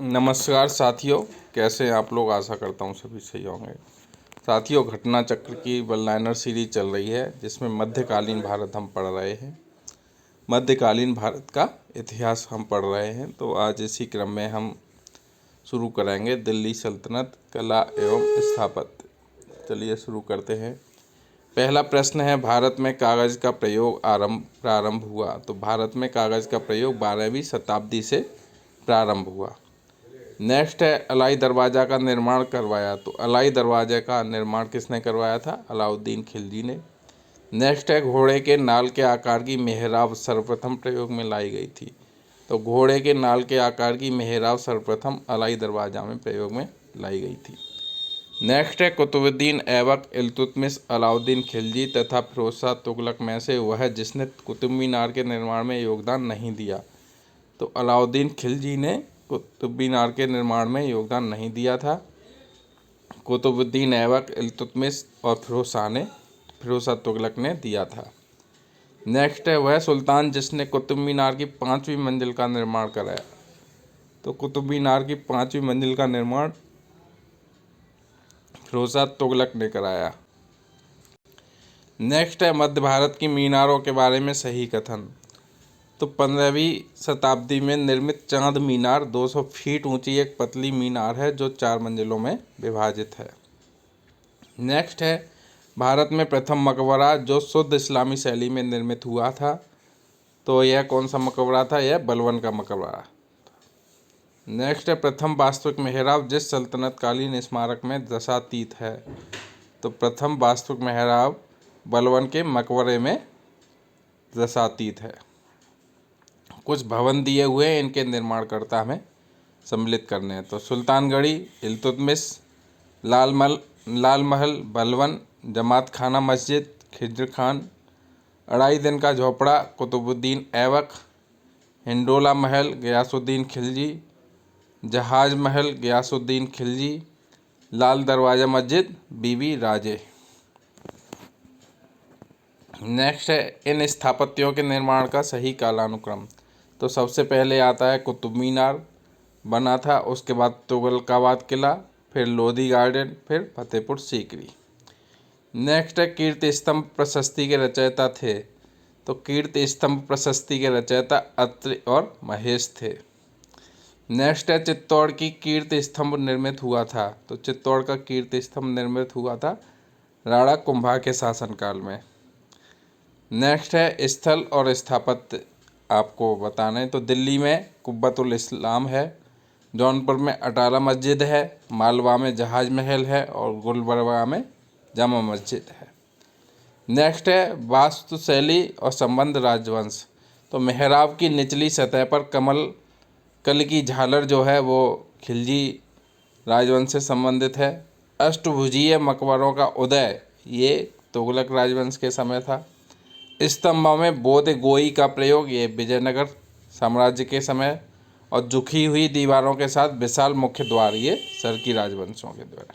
नमस्कार साथियों, कैसे हैं आप लोग। आशा करता हूँ सभी सही होंगे। साथियों, घटना चक्र की वन लाइनर सीरीज चल रही है जिसमें मध्यकालीन भारत हम पढ़ रहे हैं। मध्यकालीन भारत का इतिहास हम पढ़ रहे हैं। तो आज इसी क्रम में हम शुरू करेंगे दिल्ली सल्तनत, कला एवं स्थापत्य। चलिए शुरू करते हैं। पहला प्रश्न है, भारत में कागज़ का प्रयोग प्रारंभ हुआ। तो भारत में कागज़ का प्रयोग 12वीं शताब्दी से प्रारंभ हुआ। नेक्स्ट है, अलाई दरवाज़ा का निर्माण करवाया। तो अलाई दरवाजे का निर्माण किसने करवाया था? अलाउद्दीन खिलजी ने। नेक्स्ट है, घोड़े के नाल के आकार की मेहराब सर्वप्रथम प्रयोग में लाई गई थी। तो घोड़े के नाल के आकार की मेहराब सर्वप्रथम अलाई दरवाज़ा में प्रयोग में लाई गई थी। नेक्स्ट है, कुतुबुद्दीन ऐबक, इल्तुतमिश, अलाउद्दीन खिलजी तथा फिरोज शाह तुगलक में से वह जिसने कुतुब मीनार के निर्माण में योगदान नहीं दिया। तो अलाउद्दीन खिलजी ने कुतुब मीनार के निर्माण में योगदान नहीं दिया था। कुतुबुद्दीन ऐबक, इल्तुतमिश और फिरोज शाह तुगलक ने दिया था। नेक्स्ट है, वह सुल्तान जिसने कुतुब मीनार की 5वीं मंजिल का निर्माण कराया। तो कुतुब मीनार की 5वीं मंजिल का निर्माण फिरोज शाह तुगलक ने कराया। नेक्स्ट है, मध्य भारत की मीनारों के बारे में सही कथन। तो 15वीं शताब्दी में निर्मित चांद मीनार 200 फीट ऊंची एक पतली मीनार है जो 4 मंजिलों में विभाजित है। नेक्स्ट है, भारत में प्रथम मकबरा जो शुद्ध इस्लामी शैली में निर्मित हुआ था। तो यह कौन सा मकबरा था? यह बलवन का मकबरा। नेक्स्ट है, प्रथम वास्तविक मेहराब जिस सल्तनतकालीन स्मारक में दशातीत है। तो प्रथम वास्तविक मेहराब बलवन के मकबरे में दशातीत है। कुछ भवन दिए हुए हैं, इनके निर्माणकर्ता हमें सम्मिलित करने हैं। तो सुल्तानगढ़ी, इल्तुतमिश, लाल महल, बलवन, जमात खाना मस्जिद, खिज्र खान, अढ़ाई दिन का झोपड़ा, कुतुबुद्दीन ऐबक, हिंडोला महल, गयासुद्दीन खिलजी, जहाज महल, गयासुद्दीन खिलजी, लाल दरवाज़ा मस्जिद, बीबी राजे। नेक्स्ट है, इन स्थापत्यों के निर्माण का सही कालानुक्रम। तो सबसे पहले आता है कुतुब मीनार बना था, उसके बाद तुगलकाबाद किला, फिर लोधी गार्डन, फिर फतेहपुर सीकरी। नेक्स्ट है, कीर्ति स्तंभ प्रशस्ति के रचयिता थे। तो कीर्ति स्तंभ प्रशस्ति के रचयिता अत्रि और महेश थे। नेक्स्ट है, चित्तौड़ की कीर्ति स्तंभ निर्मित हुआ था। तो चित्तौड़ का कीर्ति स्तंभ निर्मित हुआ था राणा कुंभा के शासनकाल में। नेक्स्ट है, स्थल और स्थापत्य आपको बताना है। तो दिल्ली में कुब्बतुल इस्लाम है, जौनपुर में अटाला मस्जिद है, मालवा में जहाज महल है और गुलबर्गा में जामा मस्जिद है। नेक्स्ट है, वास्तुशैली और संबंध राजवंश। तो मेहराब की निचली सतह पर कल की झालर जो है वो खिलजी राजवंश से संबंधित है। अष्टभुजीय मकबरों का उदय ये तुगलक राजवंश के समय था। स्तंभों में बोध गोई का प्रयोग ये विजयनगर साम्राज्य के समय, और झुकी हुई दीवारों के साथ विशाल मुख्य द्वार ये सरकी राजवंशों के द्वारा।